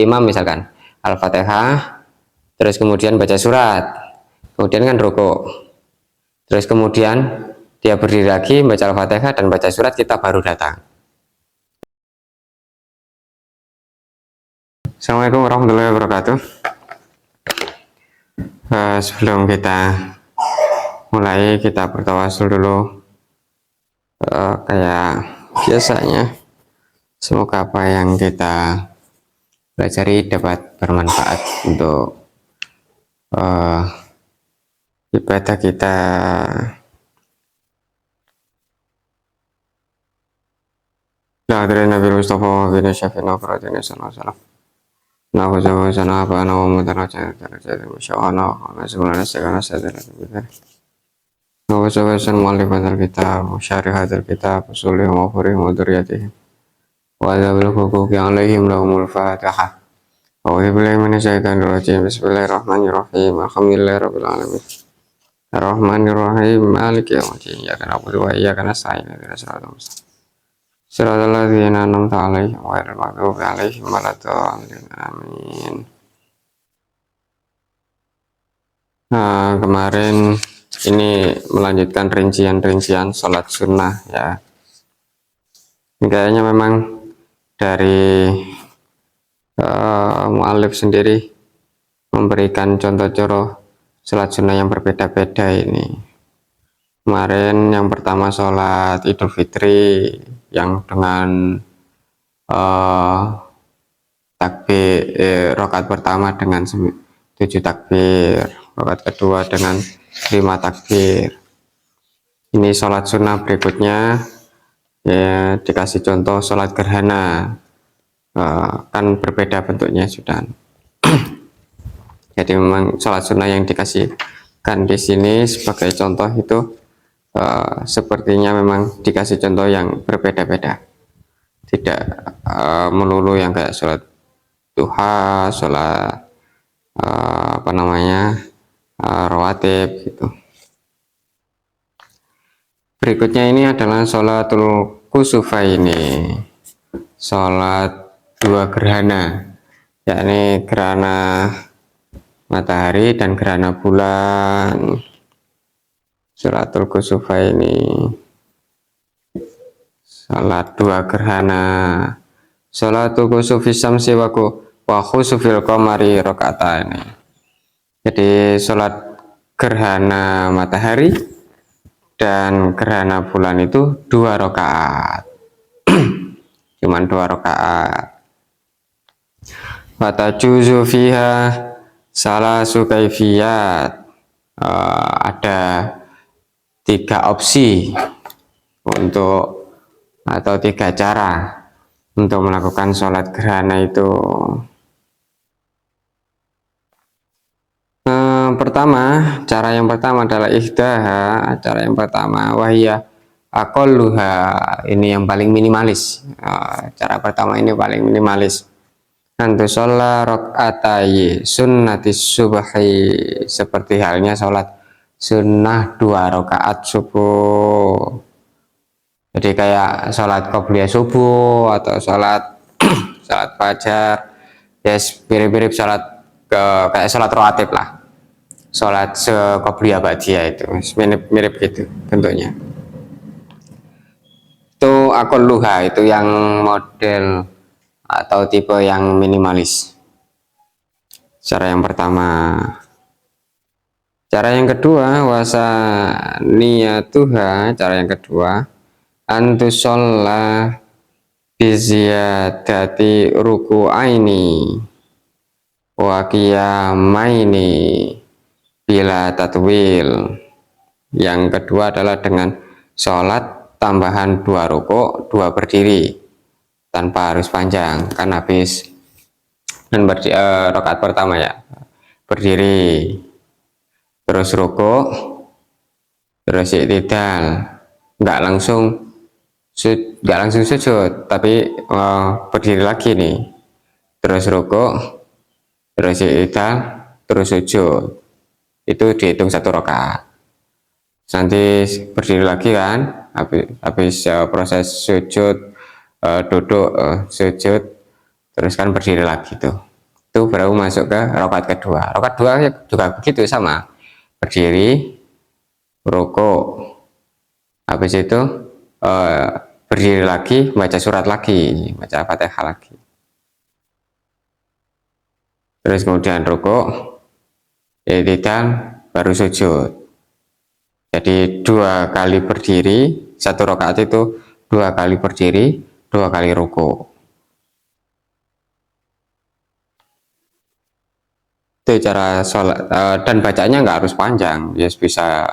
imam misalkan Al-Fatihah, terus kemudian baca surat, kemudian kan rukuk, terus kemudian dia berdiri lagi baca Al-Fatihah dan baca surat, kita baru datang. Assalamualaikum warahmatullahi wabarakatuh. Sebelum kita mulai, kita bertawasul dulu. Kayak biasanya, semoga apa yang kita pelajari dapat bermanfaat untuk ibadah kita. La dari Nabi Mustafa bin Syafi'in Afradin sallallahu nah aku sana apa nama mutara cara musyawana karena sebenarnya segala sadar benar. Nah wasan muallif hadal kitab syarih hadal kitab usulih mafurih mudriyatih wa adzabil huquqi alaihim lahumul fatihah. A'udzu billahi minasyaitonir rajim. Bismillahirrahmanirrahim. Alhamdulillahirabbil alamin. Arrahmanirrahim. Maliki yaumiddin. Iyyaka na'budu wa iyyaka nasta'in. Ihdinas siratal mustaqim. Siratal ladzina an'amta 'alaihim ghairil maghdubi 'alaihim waladdallin. Amin. Nah, kemarin ini melanjutkan rincian-rincian sholat sunnah ya. Ini kayaknya memang dari mu'alif sendiri memberikan contoh-contoh sholat sunnah yang berbeda-beda ini. Kemarin yang pertama sholat Idul Fitri yang dengan takbir rakaat pertama dengan 7 takbir, rakaat kedua dengan 5 takbir. Ini sholat sunnah berikutnya ya, dikasih contoh sholat gerhana, kan berbeda bentuknya sudah. Jadi memang sholat sunnah yang dikasihkan di sini sebagai contoh itu sepertinya memang dikasih contoh yang berbeda-beda, tidak melulu yang kayak sholat duha, sholat rawatib gitu. Berikutnya ini adalah sholatul kusufaini, sholat 2 gerhana, yakni gerhana matahari dan gerhana bulan. Sholatul kusufaini, sholat 2 gerhana. Sholatul kusufi syamsi wa khusufil qamari rakaataini. Jadi sholat gerhana matahari dan gerhana bulan itu 2 rakaat. Cuman 2 rakaat. Fatajuzu fiha salasu kaifiyat. Ada 3 opsi untuk atau 3 cara untuk melakukan sholat gerhana itu. Cara yang pertama adalah ihdaha. Cara yang pertama wahiyah aqalluha, ini yang paling minimalis. Cara pertama ini paling minimalis. Antu sholat rakaatayi sunnatis subhi, seperti halnya sholat sunnah 2 rakaat subuh. Jadi kayak sholat qobliyah subuh atau sholat sholat fajar, ya mirip-mirip sholat kayak sholat rawatib lah, sholat qobliyah ba'diyah itu mirip gitu bentuknya. Itu aqalluha, itu yang model atau tipe yang minimalis. Cara yang pertama. Cara yang kedua wasa niyatuha, cara yang kedua antusolla biziyadati ruku'aini wa qiyamaini bila tatwil. Yang kedua adalah dengan sholat tambahan 2 rukuk, 2 berdiri tanpa harus panjang, kan habis dan rakaat pertama ya berdiri, terus rukuk, terus i'tidal, nggak langsung sujud, tapi berdiri lagi nih, terus rukuk, terus i'tidal, terus sujud. Itu dihitung 1 rakaat. Nanti berdiri lagi kan, habis proses sujud, duduk, sujud, terus kan berdiri lagi tuh. Itu baru masuk ke rakaat kedua. Rakaat kedua juga begitu sama. Berdiri, rukuk. Habis itu eh, berdiri lagi, baca surat lagi, baca Fatihah lagi. Terus kemudian rukuk, i'tidal, baru sujud. Jadi 2 kali berdiri, 1 rakaat itu 2 kali berdiri, 2 kali rukuk. Itu cara sholat, dan bacanya nggak harus panjang, ya bisa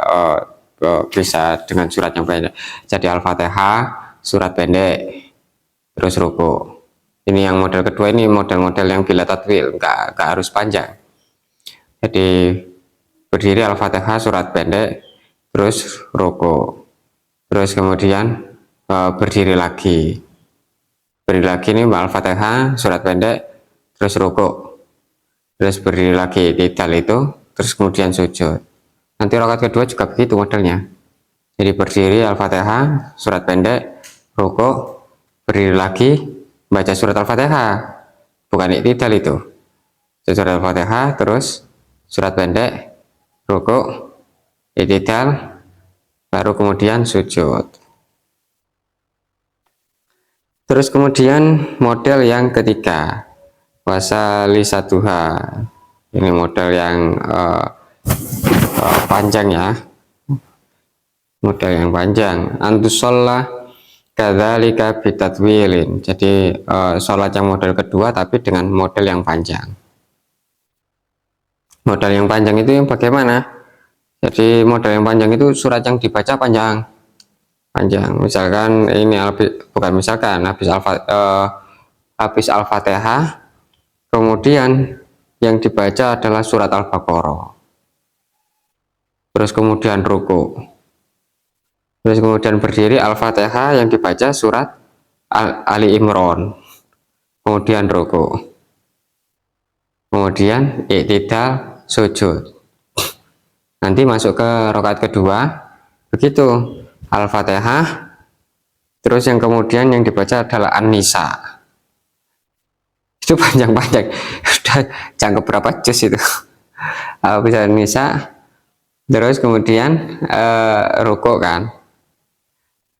dengan surat yang pendek. Jadi Al-Fatihah, surat pendek, terus rukuk. Ini yang model kedua, ini model-model yang bila tatwil, nggak harus panjang. Jadi berdiri Al-Fatihah, surat pendek, terus rukuk, terus kemudian berdiri lagi. Berdiri lagi ini Al-Fatihah, surat pendek, terus rukuk, terus berdiri lagi i'tidal itu, terus kemudian sujud. Nanti rakaat kedua juga begitu modelnya. Jadi berdiri Al-Fatihah, surat pendek, rukuk, berdiri lagi, baca surat Al-Fatihah, bukan i'tidal itu. Surat Al-Fatihah, terus surat pendek, rukuk, i'tidal, baru kemudian sujud. Terus kemudian model yang ketiga, wasalisatuha. Ini model yang panjang ya, model yang panjang. Antusollah kadzalika bitatwilin. Jadi sholat yang model kedua tapi dengan model yang panjang. Model yang panjang itu yang bagaimana? Jadi model yang panjang itu surat yang dibaca panjang. Misalkan ini bukan misalkan habis Al-Fatihah, kemudian yang dibaca adalah surat Al-Baqarah, terus kemudian ruku, terus kemudian berdiri Al-Fatihah, yang dibaca surat Ali Imran, kemudian ruku, kemudian i'tidal, sujud. Nanti masuk ke rakaat kedua begitu, Al-Fatihah, terus yang kemudian yang dibaca adalah An-Nisa. Itu panjang-panjang, udah jangkep berapa juz itu. Bisa An-Nisa, terus kemudian rukuk kan,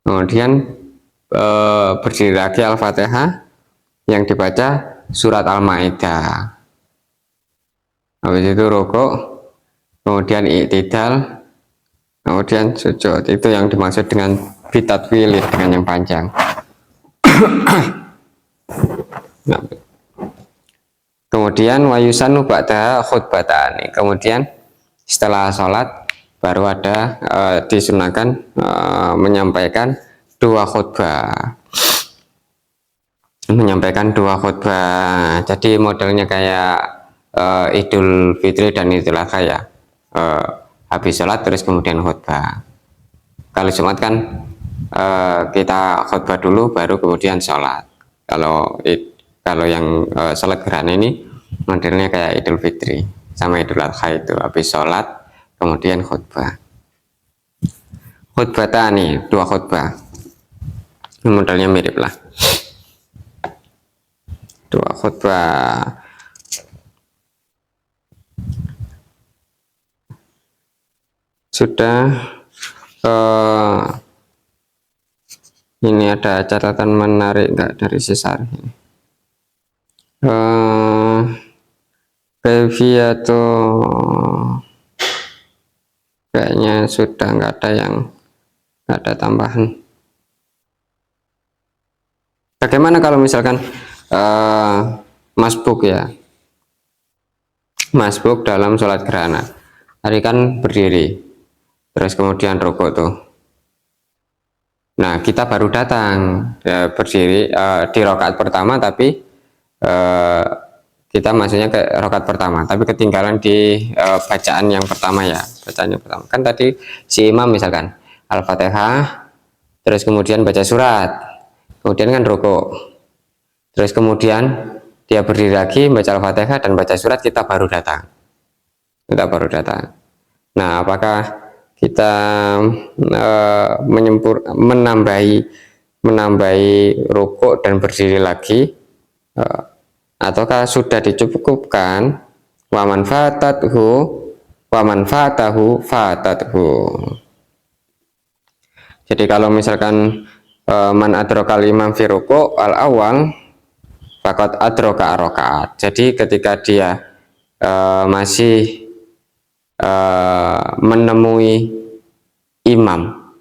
kemudian berdiri lagi Al-Fatihah, yang dibaca surat Al-Maidah. Habis itu rukuk, kemudian i'tidal, kemudian sujud. Itu yang dimaksud dengan bitatwil, dengan yang panjang. Nah, kemudian wayusanu ba'da khutbatani. Kemudian setelah sholat baru ada disunahkan menyampaikan 2 khutbah. Jadi modelnya kayak Idul Fitri dan Idul Adha ya. Habis sholat terus kemudian khutbah. Kalau Jumat kan kita khutbah dulu baru kemudian sholat. Kalau yang sholat gerhana ini modelnya kayak Idul Fitri sama Idul Adha, itu habis sholat kemudian khutbah. Khutbatani, 2 khutbah. Modelnya mirip lah. 2 khutbah. Sudah. Ini ada catatan menarik nggak dari Sesar ini? Beviato kayaknya sudah nggak ada tambahan. Bagaimana kalau misalkan masbuk ya, masbuk dalam sholat gerhana, tadi kan berdiri terus kemudian rukuk tuh. Nah, kita baru datang ya, berdiri di rakaat pertama, tapi kita maksudnya ke rakaat pertama tapi ketinggalan di bacaan yang pertama ya. Bacaan yang pertama kan tadi si imam misalkan Al-Fatihah, terus kemudian baca surat, kemudian kan rukuk, terus kemudian dia berdiri lagi baca Al-Fatihah dan baca surat, kita baru datang. Nah, apakah kita menambahi rukuk dan berdiri lagi ataukah sudah dicukupkan, waman fatahu fatathu. Jadi kalau misalkan man adrokal imam fi ruku' al awal faqad adroka rakaat. Jadi ketika dia masih menemui imam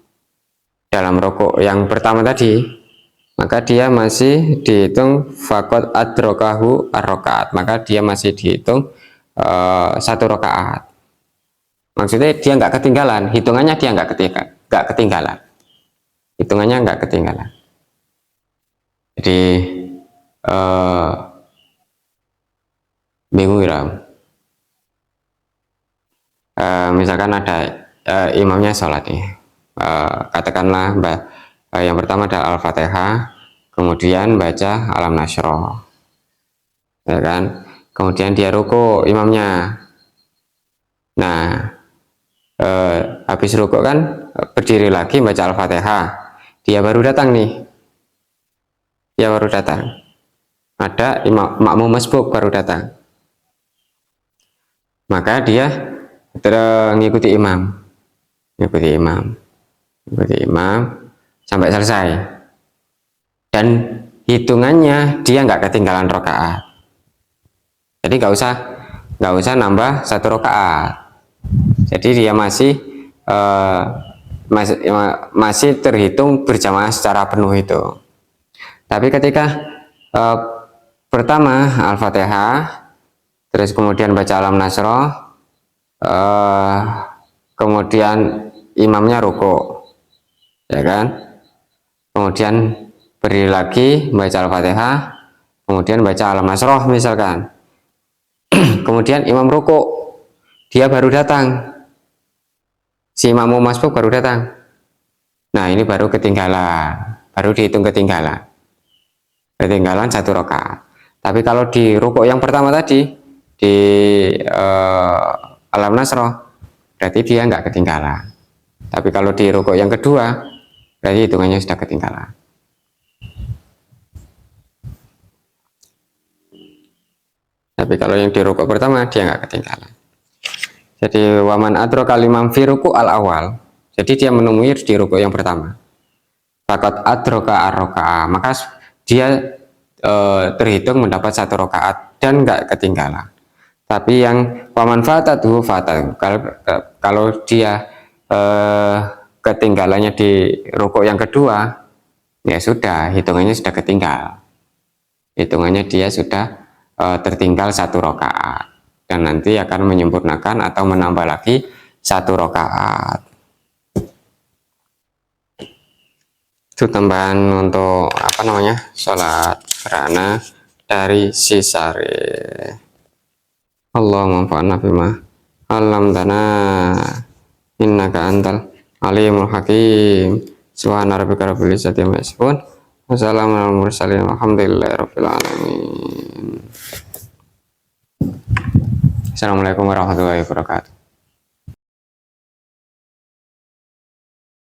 dalam rukuk yang pertama tadi, maka dia masih dihitung faqad adrokahu ar-rakaat, maka dia masih dihitung satu rakaat. Maksudnya dia nggak ketinggalan, hitungannya dia nggak ketinggalan, hitungannya nggak ketinggalan. Jadi bingung ya. Misalkan ada imamnya sholat nih, katakanlah yang pertama ada Al-Fatihah, kemudian baca Alam Nasroh, ya kan? Kemudian dia ruku imamnya. Nah, habis ruku kan berdiri lagi baca Al-Fatihah. Dia baru datang nih. Dia baru datang. Ada makmum masbuk baru datang. Maka dia mengikuti imam. Mengikuti imam sampai selesai. Dan hitungannya dia nggak ketinggalan rakaat. Jadi nggak usah nambah satu rakaat. Jadi dia masih terhitung berjamaah secara penuh itu. Tapi ketika pertama Al-Fatihah, terus kemudian baca Alam Nasroh, kemudian imamnya ruku, ya kan? Kemudian berdiri lagi baca Al-Fatihah, kemudian baca Alam Nasroh misalkan. Kemudian imam ruku, dia baru datang, si makmum masbuk baru datang. Nah ini baru ketinggalan, baru dihitung ketinggalan satu rakaat. Tapi kalau di ruku yang pertama tadi di Alam Nasroh, berarti dia nggak ketinggalan. Tapi kalau di ruku yang kedua, berarti hitungannya sudah ketinggalan. Tapi kalau yang di ruku pertama dia nggak ketinggalan. Jadi waman adrokal imam fi ruku al awal. Jadi dia menemui di ruku yang pertama. Faqad adroka ar-rakaat, maka dia terhitung mendapat satu rakaat dan nggak ketinggalan. Tapi yang waman fatatuhu fatat, kalau dia ketinggalannya di ruku yang kedua, ya sudah, hitungannya sudah ketinggal. Hitungannya dia sudah tertinggal satu rakaat, dan nanti akan menyempurnakan atau menambah lagi satu rakaat. Itu tambahan untuk sholat gerhana dari Sisare. Allahumma anfa'na bima 'allamtana innaka antal alimul hakim. Subhana rabbika rabbil izzati amma yasifun. Wassalamu alal mursalin walhamdulillahi rabbil alamin. Assalamualaikum warahmatullahi wabarakatuh.